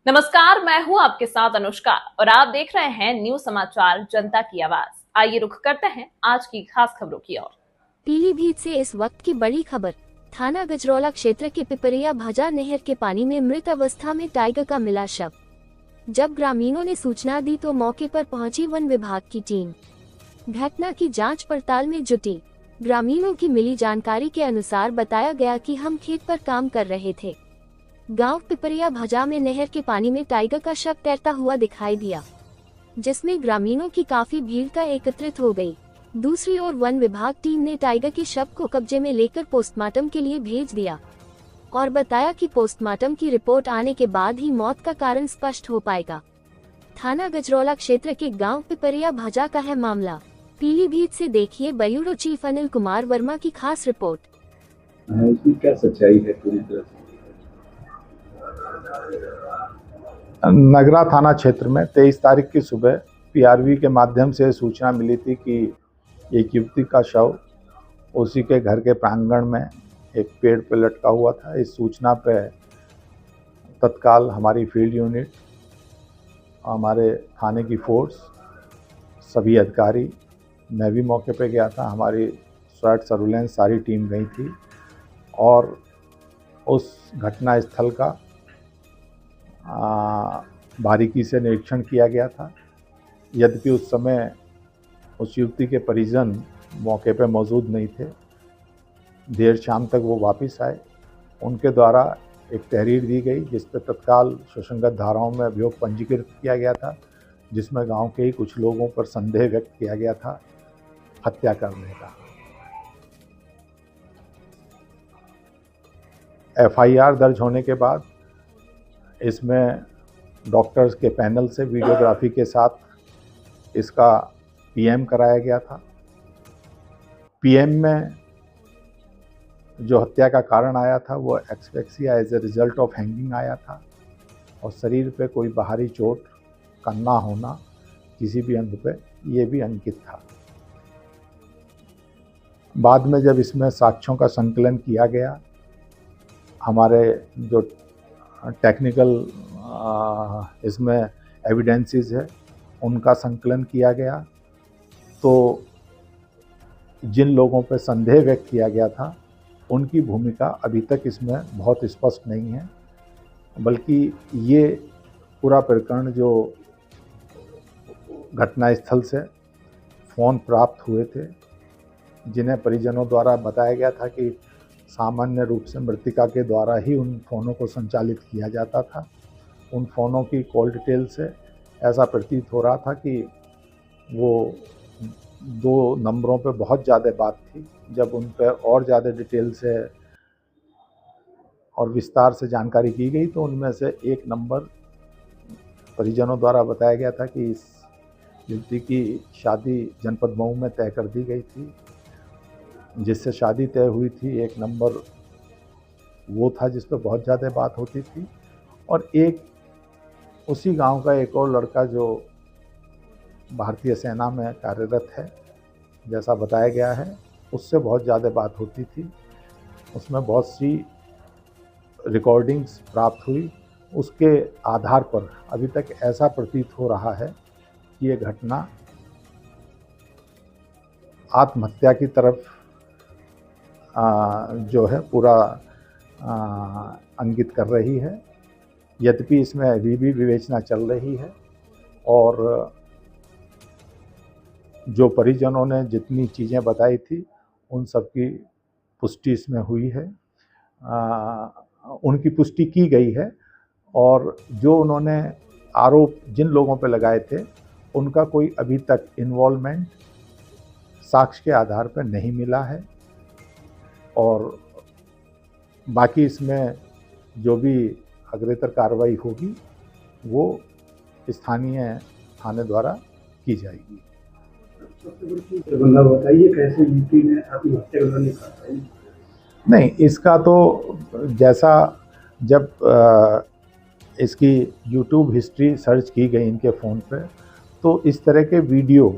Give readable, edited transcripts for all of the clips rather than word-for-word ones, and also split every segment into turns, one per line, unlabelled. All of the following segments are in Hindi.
नमस्कार, मैं हूं आपके साथ अनुष्का और आप देख रहे हैं न्यूज समाचार जनता की आवाज। आइए रुख करते हैं आज की खास खबरों की ओर।
पीलीभीत से इस वक्त की बड़ी खबर। थाना गजरौला क्षेत्र के पिपरिया भाजा नहर के पानी में मृत अवस्था में टाइगर का मिला शव। जब ग्रामीणों ने सूचना दी तो मौके पर पहुंची वन विभाग की टीम। घटना की जांच पड़ताल में जुटी। ग्रामीणों की मिली जानकारी के अनुसार बताया गया कि हम खेत पर काम कर रहे थे। गांव पिपरिया भाजा में नहर के पानी में टाइगर का शव तैरता हुआ दिखाई दिया, जिसमें ग्रामीणों की काफी भीड़ का एकत्रित हो गई। दूसरी ओर वन विभाग टीम ने टाइगर के शव को कब्जे में लेकर पोस्टमार्टम के लिए भेज दिया और बताया कि पोस्टमार्टम की रिपोर्ट आने के बाद ही मौत का कारण स्पष्ट हो पाएगा। थाना गजरौला क्षेत्र के गांव पिपरिया भाजा का है मामला। पीलीभीत से देखिए ब्यूरो चीफ अनिल कुमार वर्मा की खास रिपोर्ट।
इसकी क्या सच्चाई है पूरी तरह से?
नगरा थाना क्षेत्र में 23 तारीख की सुबह पीआरवी के माध्यम से सूचना मिली थी कि एक युवती का शव उसी के घर के प्रांगण में एक पेड़ पर लटका हुआ था। इस सूचना पे तत्काल हमारी फील्ड यूनिट, हमारे थाने की फोर्स, सभी अधिकारी, मैं भी मौके पे गया था, हमारी स्वाट सर्विलेंस सारी टीम गई थी और उस घटना स्थल का बारीकी से निरीक्षण किया गया था। यद्यपि उस समय उस युवती के परिजन मौके पर मौजूद नहीं थे। देर शाम तक वो वापस आए। उनके द्वारा एक तहरीर दी गई जिस पर तत्काल सुसंगत धाराओं में अभियोग पंजीकृत किया गया था, जिसमें गांव के ही कुछ लोगों पर संदेह व्यक्त किया गया था हत्या करने का। एफआईआर दर्ज होने के बाद इसमें डॉक्टर्स के पैनल से वीडियोग्राफी के साथ इसका पीएम कराया गया था। पीएम में जो हत्या का कारण आया था वो asphyxia as a result of hanging आया था और शरीर पे कोई बाहरी चोट का ना होना किसी भी अंग पे, ये भी अंकित था। बाद में जब इसमें साक्ष्यों का संकलन किया गया, हमारे जो टेक्निकल इसमें एविडेंसेस है उनका संकलन किया गया, तो जिन लोगों पर संदेह व्यक्त किया गया था उनकी भूमिका अभी तक इसमें बहुत स्पष्ट नहीं है। बल्कि ये पूरा प्रकरण जो घटनास्थल से फ़ोन प्राप्त हुए थे, जिन्हें परिजनों द्वारा बताया गया था कि सामान्य रूप से मृतिका के द्वारा ही उन फ़ोनों को संचालित किया जाता था। उन फ़ोनों की कॉल डिटेल से ऐसा प्रतीत हो रहा था कि वो 2 नंबरों पे बहुत ज़्यादा बात थी। जब उन पर और ज़्यादा डिटेल से और विस्तार से जानकारी की गई तो उनमें से एक नंबर परिजनों द्वारा बताया गया था कि इस युवती की शादी जनपद मऊ में तय कर दी गई थी, जिससे शादी तय हुई थी। एक नंबर वो था जिस पर बहुत ज़्यादा बात होती थी और एक उसी गांव का एक और लड़का जो भारतीय सेना में कार्यरत है, जैसा बताया गया है, उससे बहुत ज़्यादा बात होती थी। उसमें बहुत सी रिकॉर्डिंग्स प्राप्त हुई। उसके आधार पर अभी तक ऐसा प्रतीत हो रहा है कि ये घटना आत्महत्या की तरफ जो है पूरा अंकित कर रही है। यद्यपि इसमें अभी भी विवेचना चल रही है और जो परिजनों ने जितनी चीज़ें बताई थी उन सब की पुष्टि इसमें हुई है, उनकी पुष्टि की गई है और जो उन्होंने आरोप जिन लोगों पर लगाए थे उनका कोई अभी तक इन्वॉल्वमेंट साक्ष्य के आधार पर नहीं मिला है। और बाकी इसमें जो भी अग्रेतर कार्रवाई होगी वो स्थानीय थाने द्वारा की जाएगी।
बताइए कैसे यूपी ने आत्महत्या करने का?
नहीं, इसका तो जैसा जब इसकी यूट्यूब हिस्ट्री सर्च की गई इनके फ़ोन पे, तो इस तरह के वीडियो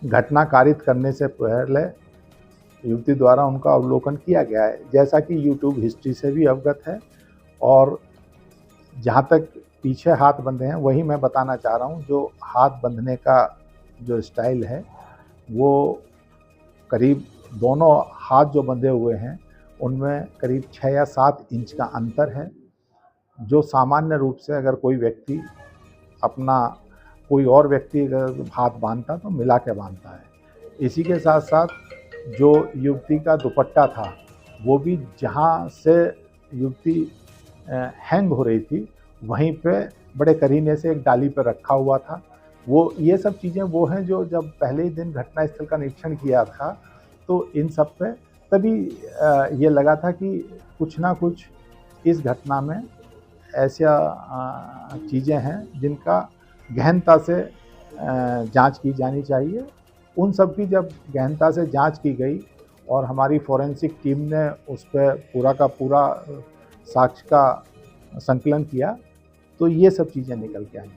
घटना कारित करने से पहले युवती द्वारा उनका अवलोकन किया गया है, जैसा कि यूट्यूब हिस्ट्री से भी अवगत है। और जहाँ तक पीछे हाथ बंधे हैं वही मैं बताना चाह रहा हूँ। जो हाथ बंधने का जो स्टाइल है वो करीब दोनों हाथ जो बंधे हुए हैं उनमें करीब 6 या 7 इंच का अंतर है। जो सामान्य रूप से अगर कोई व्यक्ति अपना कोई और व्यक्ति अगर हाथ बांधता तो मिला के बांधता है। इसी के साथ साथ जो युवती का दुपट्टा था वो भी जहाँ से युवती हैंग हो रही थी वहीं पे बड़े करीने से एक डाली पर रखा हुआ था। वो ये सब चीज़ें वो हैं जो जब पहले ही दिन घटनास्थल का निरीक्षण किया था तो इन सब पे तभी ये लगा था कि कुछ ना कुछ इस घटना में ऐसा चीज़ें हैं जिनका गहनता से जांच की जानी चाहिए। उन सब की जब गहनता से जांच की गई और हमारी फोरेंसिक टीम ने उस पर पूरा का पूरा साक्ष्य का संकलन किया तो ये सब चीज़ें निकल के आई।